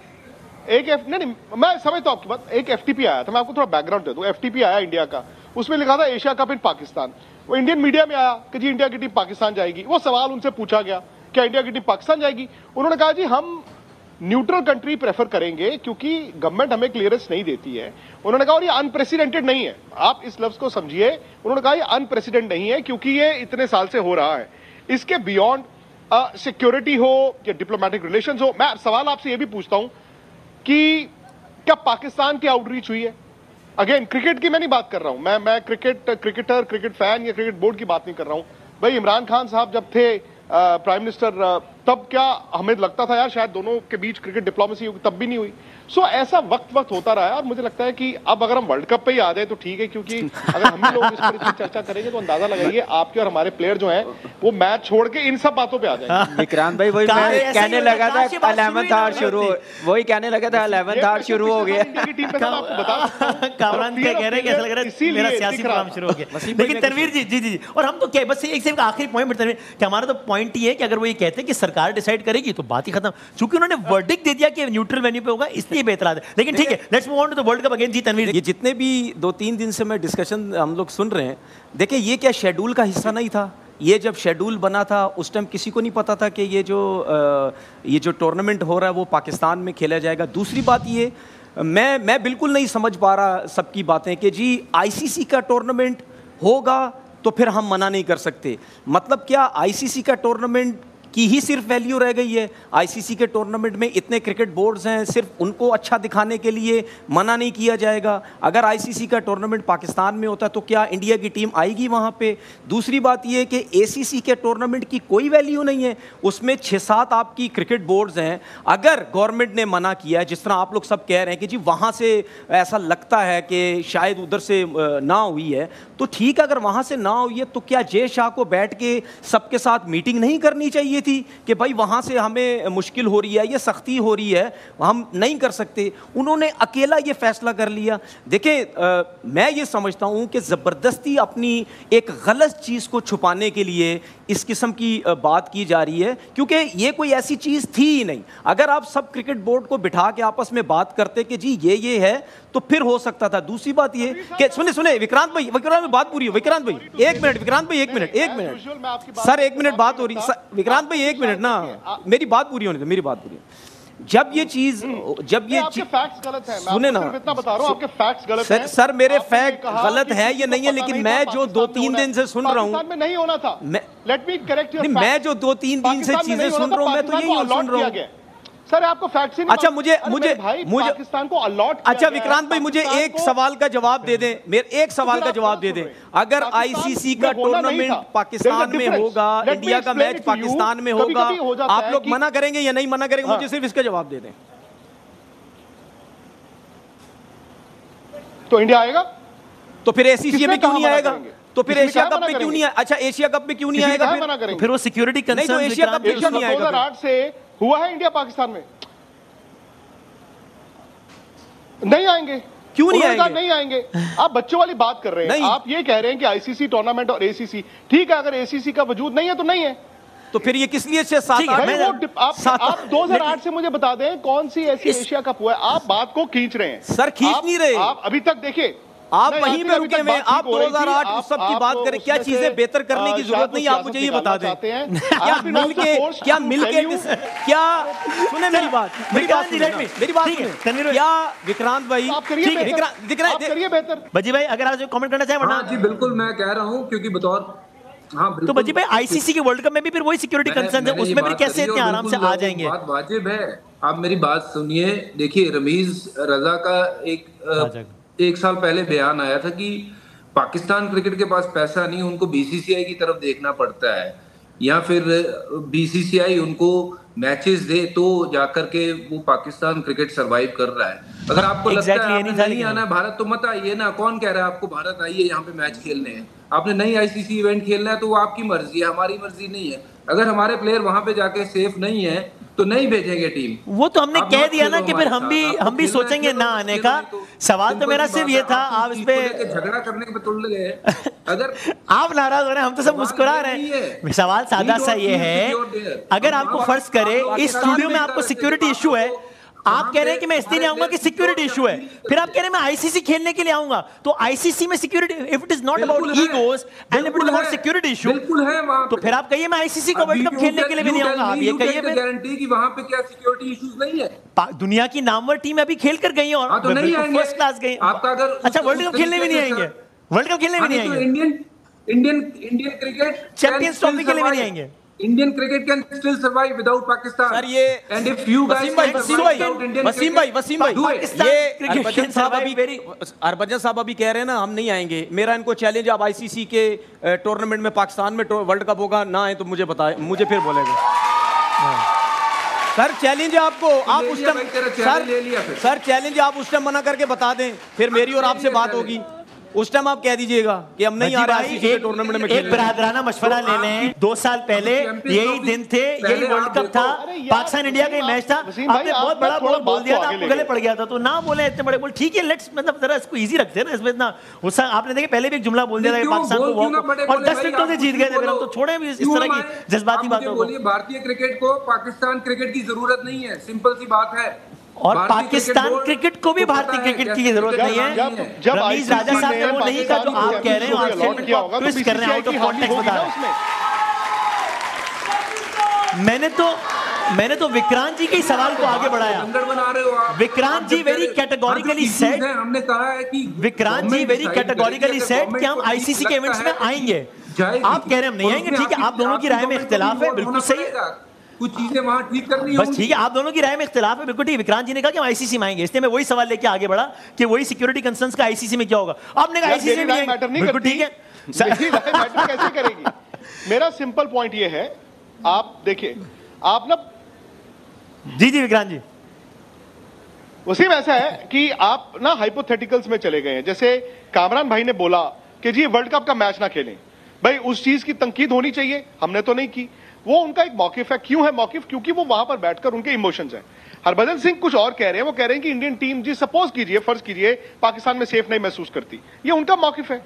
नहीं मैं समझता हूं आपकी बात, एक एफटीपी आया था, मैं आपको थोड़ा बैकग्राउंड दे दूं। एफटीपी आया इंडिया का, उसमें लिखा था एशिया कप इन पाकिस्तान। वो इंडियन मीडिया में आया कि जी इंडिया की टीम पाकिस्तान जाएगी। वो सवाल उनसे पूछा गया क्या इंडिया की टीम पाकिस्तान जाएगी, उन्होंने कहा जी हम न्यूट्रल कंट्री प्रेफर करेंगे क्योंकि गवर्नमेंट हमें क्लियरेंस नहीं देती है। उन्होंने कहा और ये अनप्रेसिडेंटेड नहीं है, आप इस लफ्ज को समझिए। उन्होंने कहा ये अनप्रेसिडेंट नहीं है क्योंकि ये इतने साल से हो रहा है, इसके बियॉन्ड सिक्योरिटी हो या डिप्लोमेटिक रिलेशंस हो। मैं सवाल आपसे ये भी पूछता हूं कि क्या पाकिस्तान की आउटरीच हुई है? अगेन क्रिकेट की मैं नहीं बात कर रहा हूं, मैं क्रिकेटर, क्रिकेट फैन या क्रिकेट बोर्ड की बात नहीं कर रहा हूं। भाई इमरान खान साहब जब थे प्राइम मिनिस्टर, तब क्या हमें लगता था यार शायद दोनों के बीच क्रिकेट डिप्लोमेसी होगी, तब भी नहीं हुई। सो ऐसा वक्त होता रहा है, और मुझे लगता है कि अब अगर हम वर्ल्ड कप पे ही आ जाए तो ठीक है, क्योंकि अगर हम भी लोग इस पर इतनी चर्चा करेंगे तो अंदाजा लगाइए आपके और हमारे प्लेयर जो हैं वो मैच छोड़ के इन सब बातों पे आ जाएंगे। विक्रांत भाई वही मैं कहने लगा था 11th आवर शुरू, वही कहने लगा था 11th आवर शुरू हो गया। कामरान क्या कह रहे हैं, कैसा लग रहा है मेरा सियासी प्रोग्राम शुरू हो गया। लेकिन तनवीर जी और हम तो क्या बस एक से आखिरी पॉइंट तनवीर कि हमारा तो पॉइंट ये है कि अगर वो ये कहते हैं कि सरकार डिसाइड करेगी तो बात ही खत्म, क्योंकि उन्होंने वर्डिक्ट दे दिया कि न्यूट्रल वेन्यू पे होगा, इसलिए बेहतर है। लेकिन ठीक है, let's move on to the world cup again. Ji Tanveer, ये जितने भी 2-3 दिन से मैं डिस्कशन हम लोग सुन रहे हैं, देखिए ये क्या शेड्यूल का हिस्सा नहीं था? ये जब शेड्यूल बना था उस टाइम किसी को नहीं पता था कि ये जो टूर्नामेंट हो रहा है वो पाकिस्तान में खेला जाएगा। दूसरी बात ये, मैं बिल्कुल नहीं समझ पा रहा सबकी बातें कि जी आईसीसी का टूर्नामेंट होगा तो फिर हम मना नहीं कर सकते। मतलब क्या आईसीसी का टूर्नामेंट की ही सिर्फ वैल्यू रह गई है? आईसीसी के टूर्नामेंट में इतने क्रिकेट बोर्ड्स हैं, सिर्फ उनको अच्छा दिखाने के लिए मना नहीं किया जाएगा? अगर आईसीसी का टूर्नामेंट पाकिस्तान में होता तो क्या इंडिया की टीम आएगी वहाँ पे? दूसरी बात ये कि एसीसी के टूर्नामेंट की कोई वैल्यू नहीं है, उसमें 6-7 आपकी क्रिकेट बोर्ड्स हैं। अगर गवर्नमेंट ने मना किया, जिस तरह आप लोग सब कह रहे हैं कि जी वहाँ से ऐसा लगता है कि शायद उधर से ना हुई है, तो ठीक, अगर वहाँ से ना हुई है तो क्या जय शाह को बैठ के सबके साथ मीटिंग नहीं करनी चाहिए थी कि भाई वहां से हमें मुश्किल हो रही है, ये सख्ती हो रही है, हम नहीं कर सकते? उन्होंने अकेला ये फैसला कर लिया। देखिए मैं ये समझता हूं कि ज़बरदस्ती अपनी एक गलत चीज़ को छुपाने के लिए इस किस्म की बात की जा रही है, क्योंकि ये कोई ऐसी चीज़ थी ही नहीं। अगर आप सब क्रिकेट बोर्ड को बिठा के आपस में बात करते कि जी ये है तो फिर हो सकता था। दूसरी बात ये कि सुने विक्रांत भाई बात पूरी हो। विक्रांत भाई एक मिनट, विक्रांत भाई एक मिनट सर, 1 मिनट बात हो रही। विक्रांत भाई 1 मिनट ना, मेरी बात पूरी होने दो, मेरी बात पूरी। जब ये चीज फैक्ट्स गलत है, सुने ना, इतना बता रहा हूं आपके फैक्ट्स गलत हैं। सर मेरे फैक्ट गलत है ये नहीं है, लेकिन मैं जो 2-3 दिन से सुन रहा हूं, में नहीं होना था। लेट मी करेक्ट योर, मैं जो 2-3 दिन से चीजें सुन रहा हूं, मैं तो यही सुन रहा हूं। सर आपको फैक्ट्स ही नहीं। अच्छा मुझे पाकिस्तान को अलॉट। अच्छा विक्रांत भाई मुझे एक सवाल का जवाब दे दें, मेरे एक सवाल का जवाब दे दें। अगर आईसीसी का टूर्नामेंट पाकिस्तान में होगा, इंडिया का मैच पाकिस्तान में होगा, आप लोग मना करेंगे या नहीं मना करेंगे? मुझे सिर्फ इसका जवाब दे दें। तो इंडिया आएगा तो फिर एसीसी में क्यों नहीं आएगा? तो फिर एशिया कप में क्यों नहीं आएगा? अच्छा एशिया कप में क्यों नहीं आएगा? फिर वो सिक्योरिटी कंसर्न, नहीं तो एशिया कप में क्यों नहीं आएगा? 2008 से हुआ है इंडिया पाकिस्तान में, नहीं आएंगे। क्यों नहीं आएंगे? नहीं आएंगे। आप बच्चों वाली बात कर रहे हैं। आप ये कह रहे हैं कि आईसीसी टूर्नामेंट और एसीसी, ठीक है, अगर एसीसी का वजूद नहीं है तो नहीं है, तो फिर ये किस लिए 6-7 आप 2008 से मुझे बता दें कौन सी ऐसी एशिया कप हुआ है? आप बात को खींच रहे हैं सर, खींच नहीं रहे आप अभी तक। देखिए आप वहीं पे रुके हुए, आप 2008 उस सब की बात करें। क्या चीजें बेहतर करने की जरूरत नहीं, आप मुझे ये बता दें। क्या मिलके क्या सुने मेरी बात, क्या विक्रांत भाई करिए बेहतर। बजी भाई अगर आप कमेंट करना चाहें। हाँ जी बिल्कुल, मैं कह रहा हूँ क्योंकि बतौर तो बजी भाई आईसीसी के वर्ल्ड कप में भी फिर वही सिक्योरिटी कंसर्न है, उसमें भी कैसे इतने आराम से आ जाएंगे? बात वाजिब है। आप मेरी बात सुनिए। देखिए रमीज रजा का एक साल पहले बयान आया था कि पाकिस्तान क्रिकेट के पास पैसा नहीं, उनको बीसीसीआई की तरफ देखना पड़ता है। या फिर बीसीसीआई उनको मैचेस दे तो जाकर के वो पाकिस्तान क्रिकेट सरवाइव कर रहा है। अगर आपको लगता है आपने नहीं आना भारत तो मत आइए ना, कौन कह रहा है आपको भारत आइए यहाँ पे मैच खेलने हैं। आपने नहीं आईसीसी इवेंट खेलना है तो वो आपकी मर्जी है, हमारी मर्जी नहीं है। अगर हमारे प्लेयर वहां पे जाके सेफ नहीं है तो नहीं भेजेंगे टीम। वो तो हमने कह दिया ना कि फिर हम भी सोचेंगे ना आने का। सवाल तो मेरा सिर्फ ये था, आप इस पे झगड़ा करने पे तुल गए। अगर आप नाराज हो रहे हैं, हम तो सब मुस्कुरा रहे हैं। सवाल सादा सा ये है, अगर आपको फर्ज करे इस स्टूडियो में आपको सिक्योरिटी इशू है, आप कह रहे हैं कि मैं इसलिए नहीं आऊंगा कि सिक्योरिटी इशू है, फिर आप कह रहे हैं मैं आईसीसी खेलने के लिए आऊंगा, तो आईसीसी में security, if it is not about egos and if it is about security issue, बिल्कुल है वहां तो फिर आप कहिए मैं आईसीसी को वर्ल्ड कप खेलने के लिए भी नहीं आऊंगा। आप ये कहिए मैं गारंटी कि वहां पे क्या सिक्योरिटी इश्यूज नहीं है। दुनिया की नामवर टीम अभी खेल कर गई है और तो नहीं आएंगे, फर्स्ट क्लास गई। आपका अगर अच्छा वर्ल्ड कप खेलने भी नहीं आएंगे, वर्ल्ड कप खेलने भी नहीं आएंगे, इंडियन क्रिकेट चैंपियंस ट्रॉफी के लिए भी नहीं आएंगे। Indian cricket can still survive without Pakistan. Sir ये and if you guys Wasim भाई ये हरभजन साहब अभी कह रहे हैं ना हम नहीं आएंगे। मेरा इनको चैलेंज, आप आईसीसी के टूर्नामेंट में पाकिस्तान में वर्ल्ड कप होगा ना आए तो मुझे बताए, मुझे फिर बोलेगा। सर चैलेंज है आपको, आप उस टाइम सर चैलेंज आप उस टाइम मना करके बता दें, फिर मेरी और आपसे बात होगी। उस टाइम आप कह दीजिएगा कि हम नहीं आ रहे हैं टूर्नामेंट में। एक बरादराना मशवरा ले लें, 2 साल पहले यही दिन थे, यही वर्ल्ड कप था, पाकिस्तान इंडिया का मैच था, आपने बहुत बड़ा बोल दिया था, आपको गले पड़ गया था, तो ना बोले इतने बड़े बोल। ठीक है लेट्स, मतलब जरा इसको इजी रखते हैं ना, इसमें इतना गुस्सा। आपने देखे पहले भी एक जुमला बोल दिया था पाकिस्तान को और 10 मिनटों से जीत गए थे, फिर हम तो छोड़े भी इस तरह की जज्बाती बातों को। भारतीय क्रिकेट को पाकिस्तान क्रिकेट की जरूरत नहीं है, सिंपल सी बात है। और पाकिस्तान क्रिकेट को भी भारतीय क्रिकेट की जरूरत नहीं है। जब रमीज राजा साहब ने वो नहीं कहा जो आप कह रहे हैं, आप ट्विस्ट कर रहे हैं, आउट ऑफ कॉन्टेक्स्ट बता रहे हैं। मैंने तो विक्रांत जी के ही सवाल को आगे बढ़ाया। विक्रांत जी वेरी कैटेगोरिकली सेड, हमने कहा है कि विक्रांत जी वेरी कैटेगोरिकली सेड कि हम आईसीसी के इवेंट्स में आएंगे। आप कह रहे हैं हम नहीं आएंगे, ठीक है, आप दोनों की राय में इख्तिलाफ है, बिल्कुल सही है, कुछ चीजें वहां ठीक करनी बस ठीक है, आप दोनों की राय में इख्तिलाफ है, बिल्कुल ठीक। विक्रांत जी ने कहा कि हम आईसीसी में आएंगे, इसलिए मैं वही सवाल लेके आगे बढ़ा कि वही सिक्योरिटी कंसर्न्स का आईसीसी में क्या होगा। आपने कहा आईसीसी में बिल्कुल ठीक है, मैटर कैसे करेगी। मेरा सिंपल पॉइंट ये है, आप देखिए, आप ना जी विक्रांत जी, वसीम ऐसा है कि आप ना हाइपोथेटिकल्स में चले गए हैं। जैसे कामरान भाई ने बोला कि जी वर्ल्ड कप का मैच ना खेलें, भाई उस चीज की तनकीद होनी चाहिए, हमने तो नहीं की। वो उनका एक मौकिफ है। क्यों है मौकिफ? क्योंकि वो वहां पर बैठकर उनके इमोशंस हैं। हरभजन सिंह कुछ और कह रहे हैं, वो कह रहे हैं कि इंडियन टीम जी सपोज कीजिए, फर्ज कीजिए पाकिस्तान में सेफ नहीं महसूस करती, ये उनका मौकिफ है।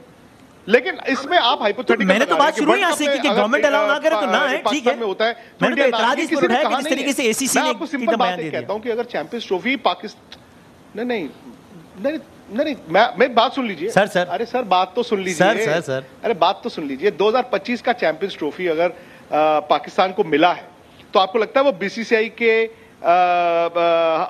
लेकिन इसमें आप हाइपोथेटिकल, मैंने तो बात शुरू यहाँ से की कि गवर्नमेंट अलाउ ना करे तो ना है, ठीक है, होता है। मैंने तो इतराज इस पर उठाया कि जिस तरीके से एसीसी ने आपको सिंपल बात कहता हूं कि अगर चैंपियंस ट्रॉफी पाकिस्तान नहीं, मैं बात सुन लीजिए सर। अरे सर बात तो सुन लीजिए सर। अरे बात तो सुन लीजिए। 2025 का चैंपियंस ट्रॉफी अगर पाकिस्तान को मिला है तो आपको लगता है वो बीसीसीआई के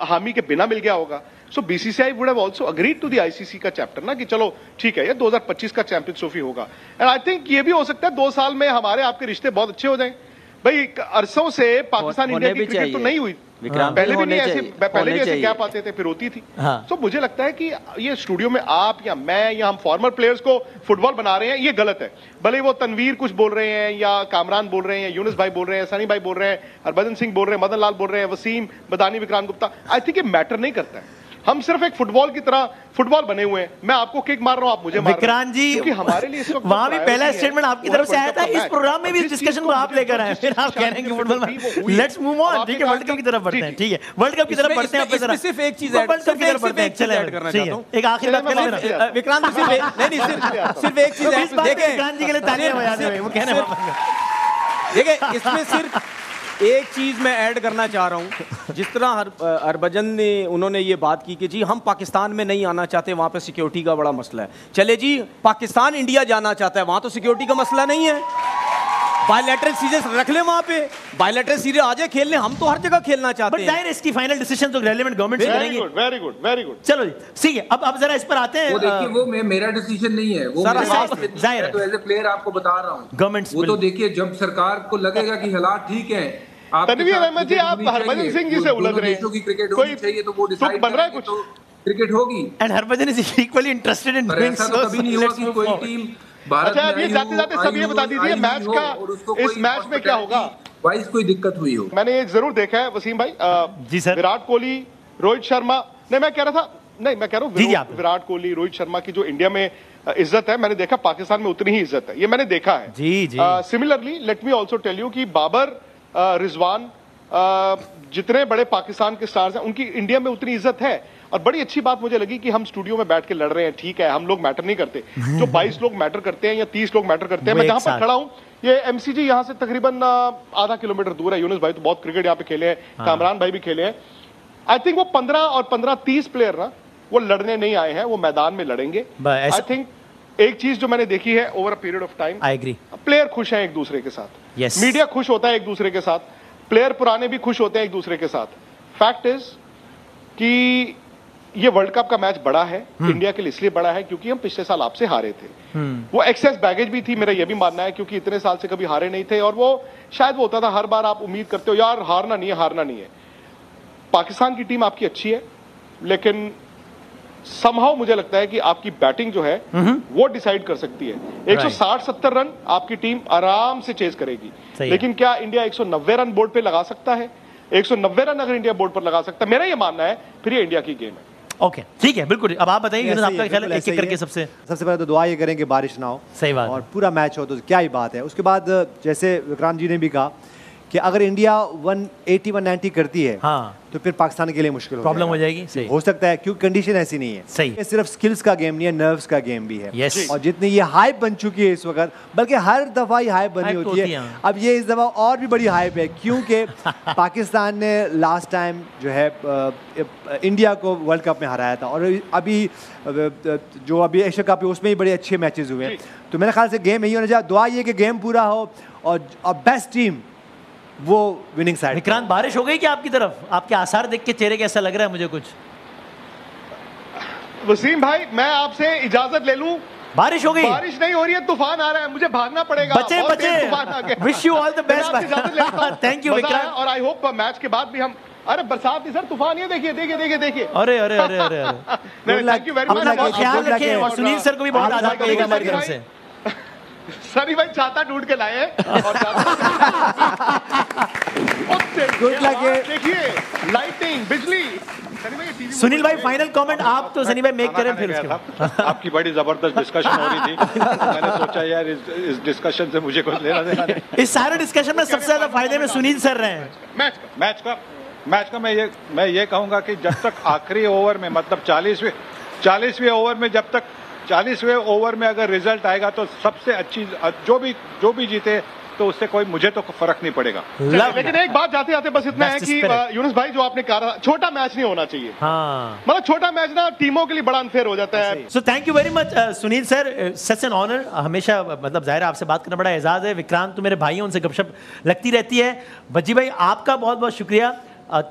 हामी के बिना मिल गया होगा? So BCCI would have also agreed to the ICC का चैप्टर ना, कि चलो ठीक है ये 2025 का चैंपियंस ट्रॉफी होगा। एंड आई थिंक ये भी हो सकता है 2 साल में हमारे आपके रिश्ते बहुत अच्छे हो जाए। भाई अरसों से पाकिस्तान इंडिया की क्रिकेट तो नहीं हुई, पहले भी नहीं ऐसे, पहले भी ऐसे गैप आते थे, फिर होती थी। तो मुझे लगता है कि ये स्टूडियो में आप या मैं या हम फॉर्मर प्लेयर्स को फुटबॉल बना रहे हैं, ये गलत है। भले वो तनवीर कुछ बोल रहे हैं या कामरान बोल रहे हैं या यूनुस भाई बोल रहे हैं, सनी भाई बोल रहे हैं, हरभजन सिंह बोल रहे हैं, मदन लाल बोल रहे हैं, वसीम बदानी, विक्रांत गुप्ता, आई थिंक ये मैटर नहीं करता है। हम सिर्फ एक फुटबॉल की तरह फुटबॉल बने हुए हैं। मैं आपको किक मार रहा हूं, आप मुझे मार रहे हैं। विक्रांत जी, क्योंकि हमारे लिए इस वक्त वहां भी पहला स्टेटमेंट आपकी तरफ से आया था, इस प्रोग्राम में भी इस डिस्कशन को आप लेकर आए, फिर आप कह रहे हैं कि फुटबॉल में लेट्स मूव ऑन, ठीक है, वर्ल्ड कप की तरफ बढ़ते हैं, ठीक है, वर्ल्ड कप की तरफ बढ़ते हैं। अपने सिर्फ एक चीज वर्ल्ड कप की तरफ बढ़ते हैं, चले ऐड करना चाहता हूं, एक आखिरी बात कर लेना विक्रांत जी, सिर्फ एक चीज है, देखिए विक्रांत जी के लिए तालियां बजा दें, वो कहने देखिए इसमें सिर्फ एक चीज मैं ऐड करना चाह रहा हूं। जिस तरह हरभजन ने उन्होंने ये बात की कि जी हम पाकिस्तान में नहीं आना चाहते, वहां पे सिक्योरिटी का बड़ा मसला है। चले जी पाकिस्तान इंडिया जाना चाहता है, वहां तो सिक्योरिटी का मसला नहीं है, बायलैटरल सीरीज रख ले वहां पे, बायलैटरल सीरीज आ जाए खेलने, हम तो हर जगह खेलना चाहते हैं। जाहिर इसकी फाइनल डिसीजन तो रेलेवेंट गवर्नमेंट से करेंगे। Very good. चलो जी ठीक है, अब जरा इस पर आते हैं। वो देखिए, वो मेरा डिसीजन नहीं है, वो जाहिर है, तो एज ए प्लेयर आपको बता रहा हूं, गवर्नमेंट वो तो देखिए जब सरकार को लगेगा कि हालात ठीक है, तनवीर अहमद जी आप हरभजन सिंह जी से उलझ रहे हैं, देशों की क्रिकेट होनी चाहिए तो वो डिसाइड बन रहा है कुछ, क्रिकेट होगी। And Harbhajan is equally interested in doing so. कभी नहीं होगा कि कोई टीम अच्छा, अब ये जाते-जाते सब ये बता दीजिए मैच का, इस मैच में क्या होगा? वाइस कोई दिक्कत हुई हो? मैंने ये जरूर देखा है वसीम भाई, जी सर, विराट कोहली, रोहित शर्मा, नहीं मैं कह रहा हूँ विराट कोहली, रोहित शर्मा की जो इंडिया में इज्जत है, मैंने देखा पाकिस्तान में उतनी ही इज्जत है, ये मैंने देखा है। जी जी। Similarly let me also tell you कि बाबर, रिजवान, जितने बड़े पाकिस्तान के स्टार्स हैं उनकी इंडिया में उतनी इज्जत है। और बड़ी अच्छी बात मुझे लगी कि हम स्टूडियो में बैठ के लड़ रहे हैं, ठीक है, हम लोग मैटर नहीं करते, जो 22 लोग मैटर करते हैं या 30 लोग मैटर करते हैं। मैं जहां पर खड़ा हूं, ये एमसीजी यहाँ से तकरीबन आधा किलोमीटर दूर है। यूनुस भाई तो बहुत क्रिकेट यहाँ पे खेले हैं, कामरान भाई भी खेले हैं। आई थिंक वो 15 और 15-30 प्लेयर ना, वो लड़ने नहीं आए हैं, वो मैदान में लड़ेंगे। आई थिंक एक चीज जो मैंने देखी है over a period of time, I agree, player खुश हैं एक दूसरे के साथ, मीडिया खुश होता है एक दूसरे के साथ, प्लेयर पुराने भी खुश होते हैं एक दूसरे के साथ। फैक्ट इज कि ये वर्ल्ड कप का मैच बड़ा है, इंडिया के लिए इसलिए बड़ा है क्योंकि हम पिछले साल आपसे हारे थे। वो एक्सेस बैगेज भी थी, मेरा ये भी मानना है, क्योंकि इतने साल से कभी हारे नहीं थे। और वो शायद वो होता था, हर बार आप उम्मीद करते हो यार हारना नहीं है, हारना नहीं है। पाकिस्तान की टीम आपकी अच्छी है, लेकिन समहाउ मुझे लगता है कि आपकी बैटिंग जो है वो डिसाइड कर सकती है। 160-70 रन आपकी टीम आराम से चेज करेगी, लेकिन क्या इंडिया 190 रन बोर्ड पे लगा सकता है? 190 रन अगर इंडिया बोर्ड पर लगा सकता है, मेरा ये मानना है, फिर ये इंडिया की गेम है। ओके, ठीक है, बिल्कुल। अब आप बताइए आपका ख्याल है, एक-एक करके सबसे पहले तो दुआ ये करें कि बारिश ना हो, सही बात, और पूरा मैच हो तो क्या ही बात है। उसके बाद जैसे विक्रांत जी ने भी कहा कि अगर इंडिया 180-190 करती है, हाँ, तो फिर पाकिस्तान के लिए मुश्किल प्रॉब्लम हो जाएगी। सही हो सकता है, क्योंकि कंडीशन ऐसी नहीं है। सही, ये सिर्फ स्किल्स का गेम नहीं है, नर्व्स का गेम भी है। yes. और जितनी ये हाइप बन चुकी है इस वक्त, बल्कि हर दफा ही हाइप बनी होती है, अब ये इस दफा और भी बड़ी हाइप है, क्योंकि पाकिस्तान ने लास्ट टाइम जो है इंडिया को वर्ल्ड कप में हराया था, और अभी जो अभी एशिया कप है उसमें ही बड़े अच्छे मैचेस हुए। तो मेरे ख्याल से गेम यही होना चाहिए। दुआ ये कि गेम पूरा हो और बेस्ट टीम वो विनिंग साइड। विक्रांत, बारिश हो गई क्या आपकी तरफ? आपके आसार देख के चेहरे कैसा लग रहा है मुझे कुछ। वसीम भाई, मैं आपसे इजाजत ले लूं? बारिश हो गई? बारिश नहीं हो रही है, तूफान आ रहा है, मुझे भागना पड़ेगा। बचे wish you all the best. Thank you Vikrant, और आई होप मैच के बाद भी हम, अरे बरसात नहीं सर, तूफान ये देखिए देखिए देखिए। अरे अरे अरे अरे थैंक यू वेरी मच, ख्याल रखें, और सुनील सर को भी बहुत आदाब करेगा मेरी तरफ से। सनी भाई छाता ढूंढ के लाए और गुड लक। देखिए लाइटिंग, बिजली। सुनील भाई फाइनल कमेंट आप तो सनी भाई मेक करें, फिर उसके बाद। आपकी बड़ी जबरदस्त डिस्कशन हो रही थी, मैंने सोचा यार इस डिस्कशन से मुझे कुछ लेना देना नहीं। इस सारे डिस्कशन में सबसे ज्यादा फायदे में सुनील सर रहे हैं। मैच का मैं ये कहूंगा कि जब तक आखिरी ओवर में, मतलब 40वें ओवर में, जब तक 40वें ओवर में अगर रिजल्ट आएगा तो सबसे अच्छी, जो भी जीते तो उससे कोई, मुझे तो फर्क नहीं पड़ेगा। लेकिन एक बात जाते जाते बस इतना है कि यूनुस भाई, जो आपने कहा छोटा मैच नहीं होना चाहिए। हाँ, मतलब छोटा मैच ना टीमों के लिए बड़ा अनफेयर हो जाता है। So thank you very much Sunil sir, such an honour. हमेशा मतलब जाहिर आपसे बात करना बड़ा एजाज है। विक्रांत तो मेरे भाई हैं, उनसे गपशप लगती रहती है। भज्जी भाई आपका बहुत बहुत शुक्रिया।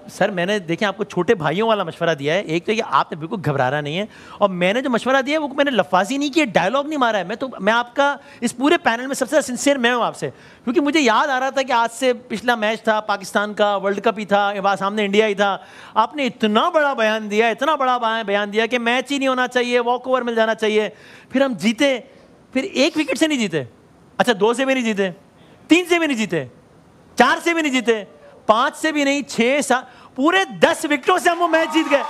सर मैंने देखें आपको छोटे भाइयों वाला मशवरा दिया है। एक तो ये आपने बिल्कुल घबराना नहीं है, और मैंने जो मशवरा दिया है वो मैंने लफाजी नहीं की, डायलॉग नहीं मारा है। मैं आपका इस पूरे पैनल में सबसे सिंसियर मैं हूँ आपसे, क्योंकि मुझे याद आ रहा था कि आज से पिछला मैच था पाकिस्तान का, वर्ल्ड कप ही था, वहाँ सामने इंडिया ही था। आपने इतना बड़ा बयान दिया, इतना बड़ा बयान दिया कि मैच ही नहीं होना चाहिए, वॉक ओवर मिल जाना चाहिए। फिर हम जीते, फिर 1 विकेट से नहीं जीते, अच्छा 2 से भी नहीं जीते, 3 से भी नहीं जीते, 4 से भी नहीं जीते, 5 से भी नहीं, 6-7, पूरे 10 विकेटों से हम वो मैच जीत गए।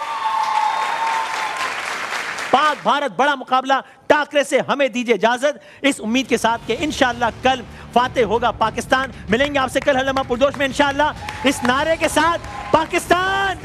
पाक भारत बड़ा मुकाबला, टाकरे से हमें दीजिए इजाजत, इस उम्मीद के साथ कि इंशाअल्लाह कल फातेह होगा पाकिस्तान। मिलेंगे आपसे कल हलमा पुरजोश में इंशाअल्लाह, इस नारे के साथ, पाकिस्तान